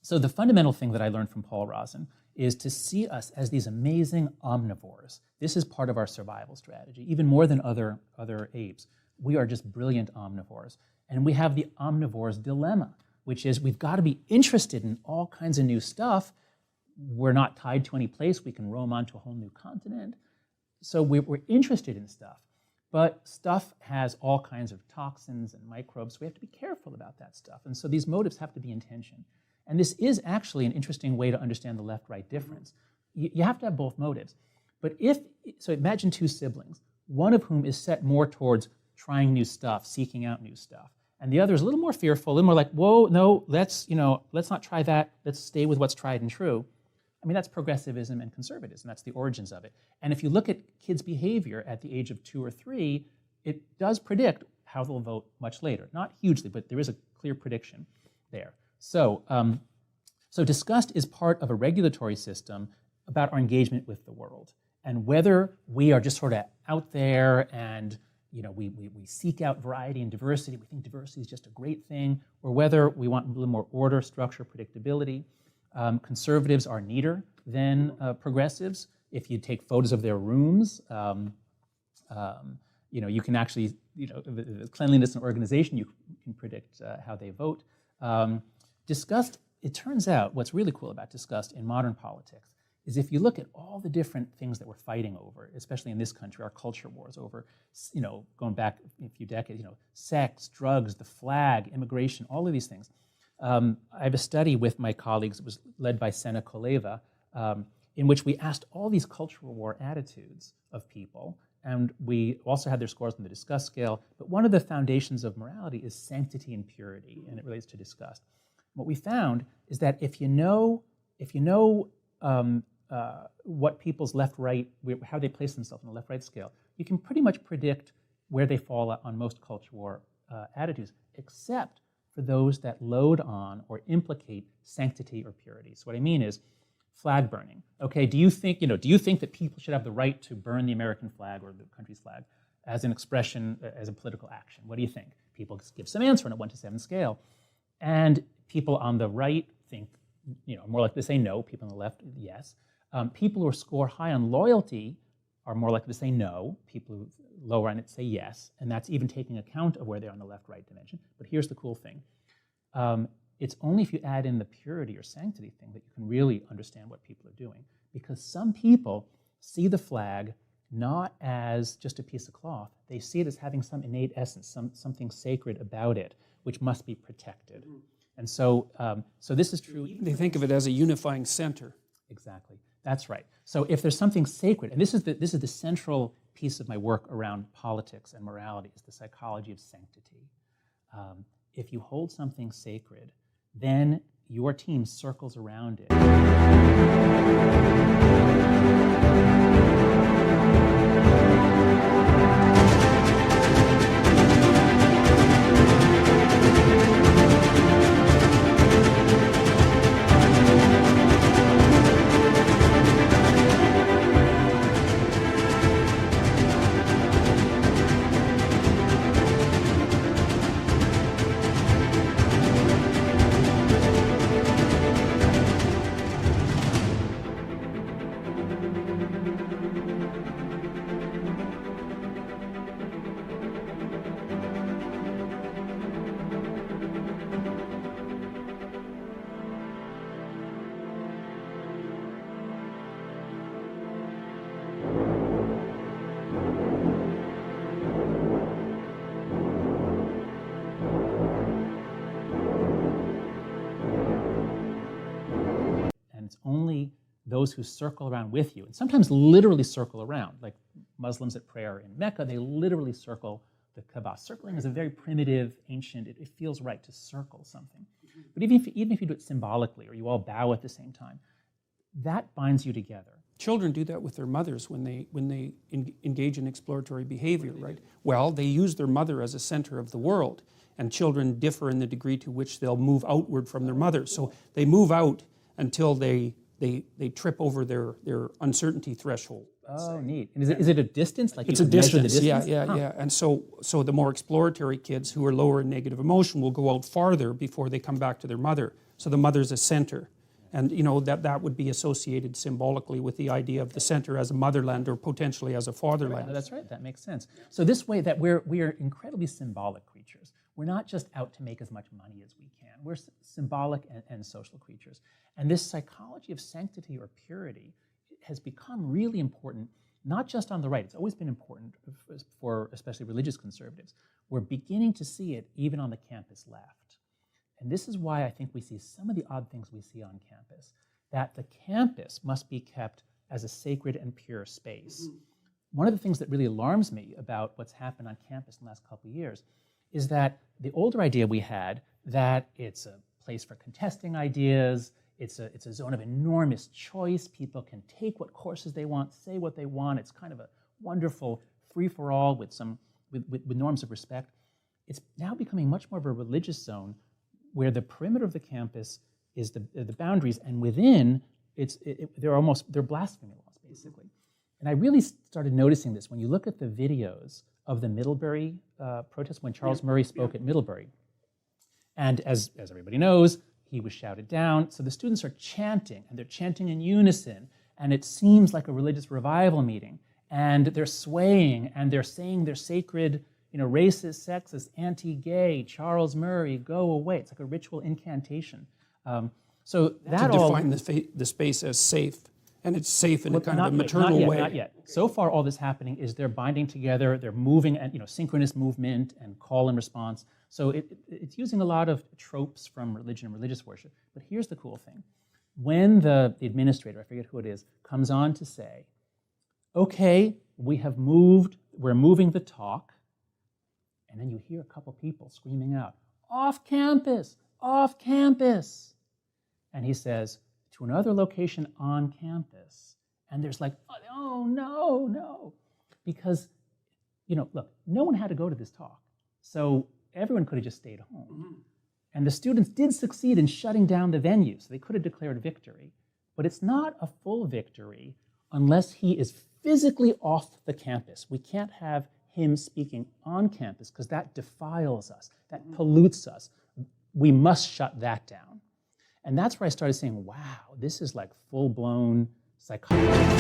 So the fundamental thing that I learned from Paul Rozin is to see us as these amazing omnivores. This is part of our survival strategy, even more than other apes. We are just brilliant omnivores. And we have the omnivore's dilemma, which is we've got to be interested in all kinds of new stuff. We're not tied to any place. We can roam onto a whole new continent. So we're interested in stuff. But stuff has all kinds of toxins and microbes. So we have to be careful about that stuff. And so these motives have to be in tension. And this is actually an interesting way to understand the left-right difference. You have to have both motives. But so imagine two siblings, one of whom is set more towards trying new stuff, seeking out new stuff. And the other is a little more fearful, a little more like, whoa, no, let's not try that. Let's stay with what's tried and true. I mean, that's progressivism and conservatism. That's the origins of it. And if you look at kids' behavior at the age of 2 or 3, it does predict how they'll vote much later. Not hugely, but there is a clear prediction there. So disgust is part of a regulatory system about our engagement with the world. And whether we are just sort of out there and we seek out variety and diversity, we think diversity is just a great thing, or whether we want a little more order, structure, predictability. Conservatives are neater than progressives. If you take photos of their rooms, you can actually, the cleanliness and organization, you can predict how they vote. Disgust, it turns out, what's really cool about disgust in modern politics is if you look at all the different things that we're fighting over, especially in this country, our culture wars over, going back a few decades, sex, drugs, the flag, immigration, all of these things. I have a study with my colleagues, it was led by Sena Koleva, in which we asked all these cultural war attitudes of people, and we also had their scores on the disgust scale, but one of the foundations of morality is sanctity and purity, and it relates to disgust. What we found is that if you know what people's left-right, how they place themselves on the left-right scale, you can pretty much predict where they fall on most culture war attitudes, except for those that load on or implicate sanctity or purity. So what I mean is flag burning. Okay, do you think that people should have the right to burn the American flag or the country's flag as an expression, as a political action? What do you think? People give some answer on a 1 to 7 scale. And people on the right think, more likely to say no. People on the left, yes. People who score high on loyalty are more likely to say no. People who lower on it say yes. And that's even taking account of where they are on the left-right dimension. But here's the cool thing. It's only if you add in the purity or sanctity thing that you can really understand what people are doing. Because some people see the flag not as just a piece of cloth. They see it as having some innate essence, something sacred about it, which must be protected. And so this is true. They think of it as a unifying center. Exactly. That's right. So if there's something sacred, and this is the central piece of my work around politics and morality, is the psychology of sanctity. If you hold something sacred, then your team circles around it. It's only those who circle around with you, and sometimes literally circle around, like Muslims at prayer in Mecca, they literally circle the Kaaba. Circling is a very primitive, ancient, it feels right to circle something. But even if you do it symbolically, or you all bow at the same time, that binds you together. Children do that with their mothers when they engage in exploratory behavior, right? Well, they use their mother as a center of the world, and children differ in the degree to which they'll move outward from their mother. So they move out until they trip over their uncertainty threshold. let's say. Oh, neat. And is it a distance? Like It's you a can measure the distance, distance? yeah. And so the more exploratory kids who are lower in negative emotion will go out farther before they come back to their mother. So the mother's a center. And that would be associated symbolically with the idea of the center as a motherland or potentially as a fatherland. No, that's right. That makes sense. So this way that we are incredibly symbolic creatures. We're not just out to make as much money as we can. We're symbolic and social creatures. And this psychology of sanctity or purity has become really important, not just on the right. It's always been important for especially religious conservatives. We're beginning to see it even on the campus left. And this is why I think we see some of the odd things we see on campus, that the campus must be kept as a sacred and pure space. One of the things that really alarms me about what's happened on campus in the last couple of years is that the older idea we had that it's a place for contesting ideas, it's a zone of enormous choice, people can take what courses they want, say what they want, it's kind of a wonderful free-for-all with norms of respect. It's now becoming much more of a religious zone where the perimeter of the campus is the boundaries, and within they're blasphemy laws basically. And I really started noticing this when you look at the videos of the Middlebury protest when Charles Murray spoke at Middlebury. And as everybody knows, he was shouted down. So the students are chanting, and they're chanting in unison, and it seems like a religious revival meeting. And they're swaying, and they're saying their sacred, racist, sexist, anti-gay, Charles Murray, go away. It's like a ritual incantation. So that to define the space as safe, and it's safe in a kind of a maternal way. Not yet. So far, all that's happening is they're binding together, they're moving, and synchronous movement and call and response. So it's using a lot of tropes from religion and religious worship. But here's the cool thing: when the administrator, I forget who it is, comes on to say, "Okay, we're moving the talk," and then you hear a couple people screaming out, "Off campus! Off campus!" And he says, "To another location on campus." And there's like, "Oh, no. Because, look, no one had to go to this talk. So everyone could have just stayed home. Mm-hmm. And the students did succeed in shutting down the venue, so they could have declared victory. But it's not a full victory unless he is physically off the campus. We can't have him speaking on campus because that defiles us, that pollutes us. We must shut that down." And that's where I started saying, wow, this is like full-blown psychology.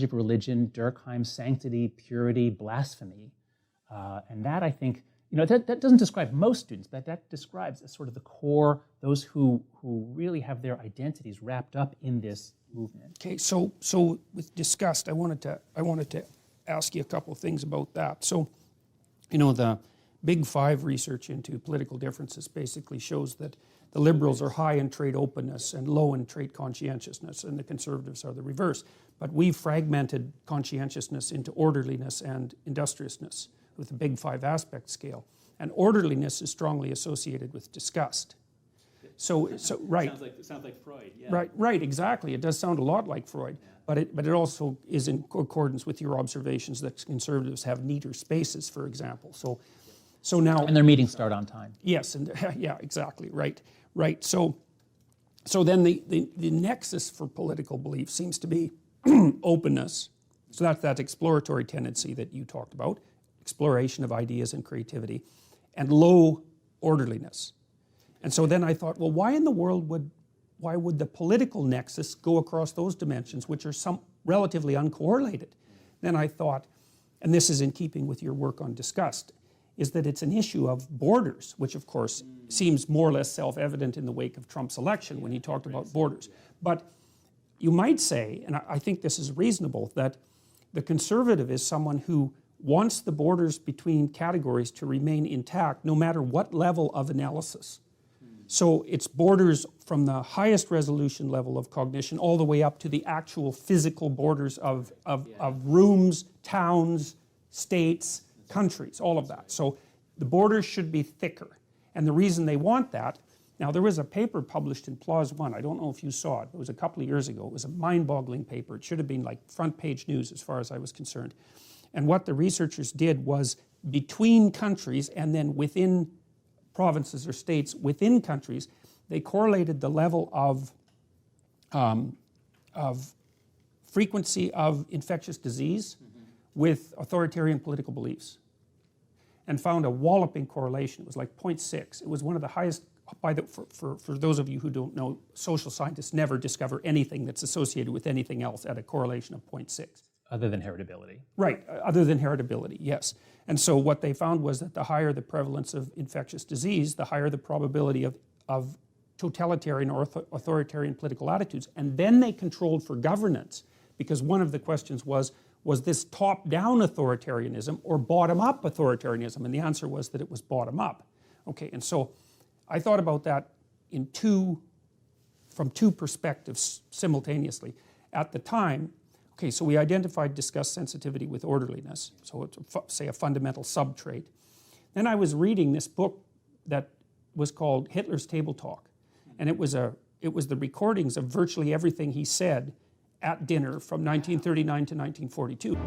Of religion, Durkheim's sanctity, purity, blasphemy. And that, I think, that doesn't describe most students, but that describes as sort of the core, those who really have their identities wrapped up in this movement. Okay, so with disgust, I wanted to ask you a couple of things about that. So, the Big Five research into political differences basically shows that the liberals are high in trait openness and low in trait conscientiousness, and the conservatives are the reverse. But we've fragmented conscientiousness into orderliness and industriousness with the Big Five aspect scale. And orderliness is strongly associated with disgust. So right. Sounds like Freud, yeah. Right, exactly. It does sound a lot like Freud, but it also is in accordance with your observations that conservatives have neater spaces, for example. So now... And their meetings start on time. Yes, and yeah, exactly, right. So then the nexus for political belief seems to be openness. So that's that exploratory tendency that you talked about, exploration of ideas and creativity, and low orderliness. And so then I thought, well, why in the world would the political nexus go across those dimensions, which are relatively uncorrelated? then I thought, and this is in keeping with your work on disgust, is that it's an issue of borders, which of course seems more or less self-evident in the wake of Trump's election when he talked about borders. But you might say, and I think this is reasonable, that the conservative is someone who wants the borders between categories to remain intact no matter what level of analysis. So it's borders from the highest resolution level of cognition all the way up to the actual physical borders of rooms, towns, states, countries, all of that. So the borders should be thicker. And the reason they want that, now there was a paper published in PLOS One, I don't know if you saw it, it was a couple of years ago, it was a mind-boggling paper, it should have been like front page news as far as I was concerned. And what the researchers did was between countries and then within provinces or states within countries, they correlated the level of frequency of infectious disease with authoritarian political beliefs, and found a walloping correlation. It was like 0.6. It was one of the highest. For those of you who don't know, social scientists never discover anything that's associated with anything else at a correlation of 0.6. Other than heritability. Right, other than heritability, yes. And so what they found was that the higher the prevalence of infectious disease, the higher the probability of totalitarian or authoritarian political attitudes. And then they controlled for governance, because one of the questions was this top-down authoritarianism or bottom-up authoritarianism? And the answer was that it was bottom-up. Okay, and so I thought about that from two perspectives simultaneously. At the time, okay, so we identified disgust sensitivity with orderliness, so it's, say, a fundamental subtrait. Then I was reading this book that was called Hitler's Table Talk, and it was the recordings of virtually everything he said at dinner from 1939 to 1942.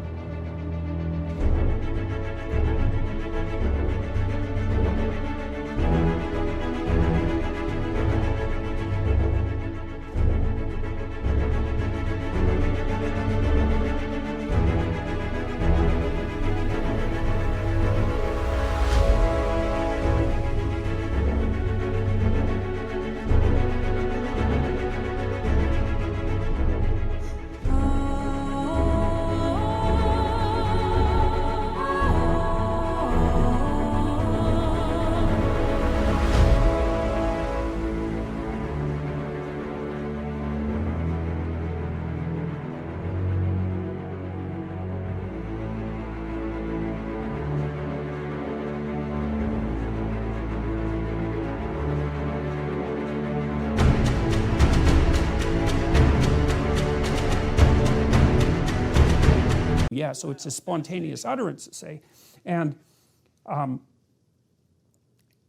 Yeah, so it's a spontaneous utterance, say, and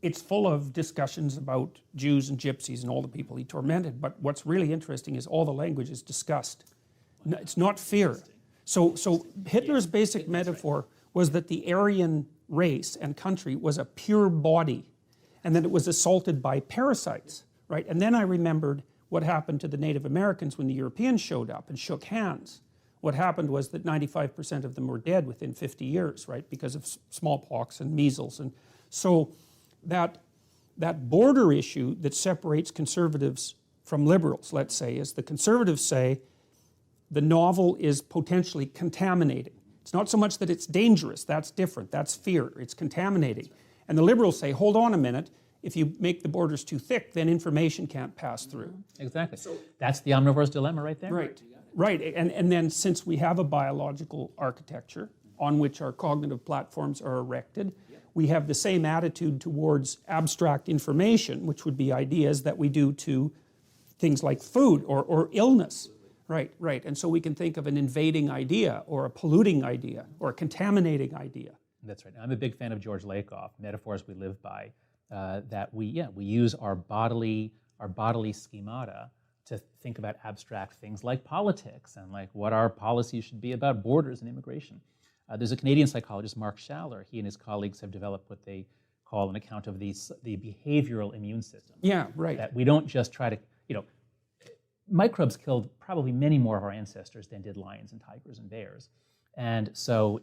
it's full of discussions about Jews and gypsies and all the people he tormented, but what's really interesting is all the language is disgust. It's not fear. So Hitler's basic metaphor was that the Aryan race and country was a pure body, and that it was assaulted by parasites, right? And then I remembered what happened to the Native Americans when the Europeans showed up and shook hands. What happened was that 95% of them were dead within 50 years, right, because of smallpox and measles. And so that border issue that separates conservatives from liberals, let's say, is the conservatives say the novel is potentially contaminating. It's not so much that it's dangerous, that's different, that's fear, it's contaminating. And the liberals say, hold on a minute, if you make the borders too thick, then information can't pass through. Exactly. So that's the omnivore's dilemma right there. Right. Right, and then since we have a biological architecture on which our cognitive platforms are erected, we have the same attitude towards abstract information, which would be ideas, that we do to things like food or illness. Right, right, and so we can think of an invading idea or a polluting idea or a contaminating idea. That's right. I'm a big fan of George Lakoff, metaphors we live by, that we use our bodily schemata to think about abstract things like politics and like what our policies should be about borders and immigration. There's a Canadian psychologist, Mark Schaller. He and his colleagues have developed what they call an account of the behavioral immune system. Yeah, right. That we don't just try to, microbes killed probably many more of our ancestors than did lions and tigers and bears. And so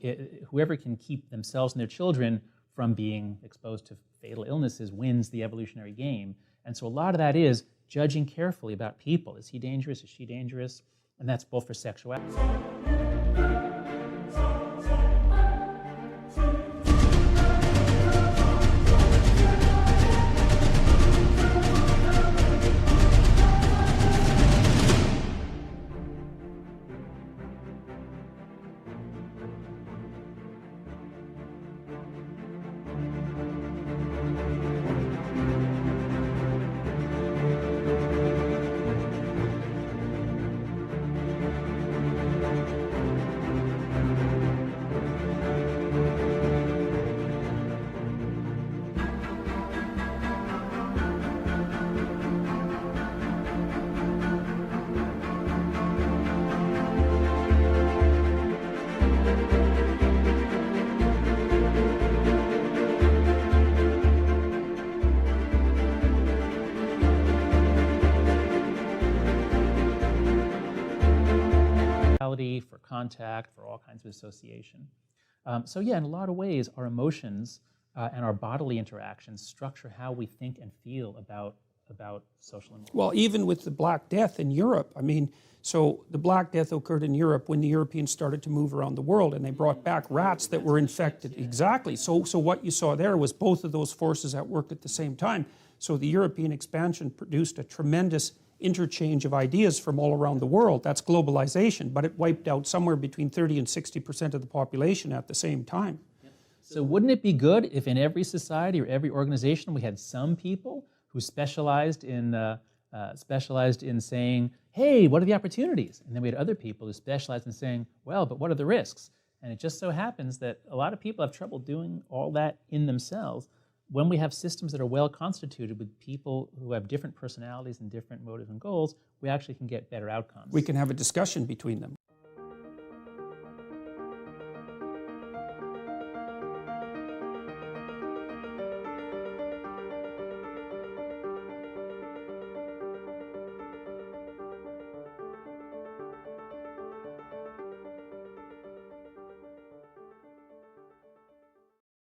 whoever can keep themselves and their children from being exposed to fatal illnesses wins the evolutionary game. And so a lot of that is judging carefully about people. Is he dangerous? Is she dangerous? And that's both for sexuality. memory, for contact, for all kinds of association. So yeah, in a lot of ways, our emotions and our bodily interactions structure how we think and feel about social emotions. Well, even with the Black Death in Europe, I mean, so the Black Death occurred in Europe when the Europeans started to move around the world, and they brought back rats that were infected. Exactly. So what you saw there was both of those forces at work at the same time. So the European expansion produced a tremendous interchange of ideas from all around the world. That's globalization, but it wiped out somewhere between 30 and 60% of the population at the same time. So wouldn't it be good if in every society or every organization we had some people who specialized in saying, hey, what are the opportunities? And then we had other people who specialized in saying, well, but what are the risks? And it just so happens that a lot of people have trouble doing all that in themselves. When we have systems that are well constituted with people who have different personalities and different motives and goals, we actually can get better outcomes. We can have a discussion between them.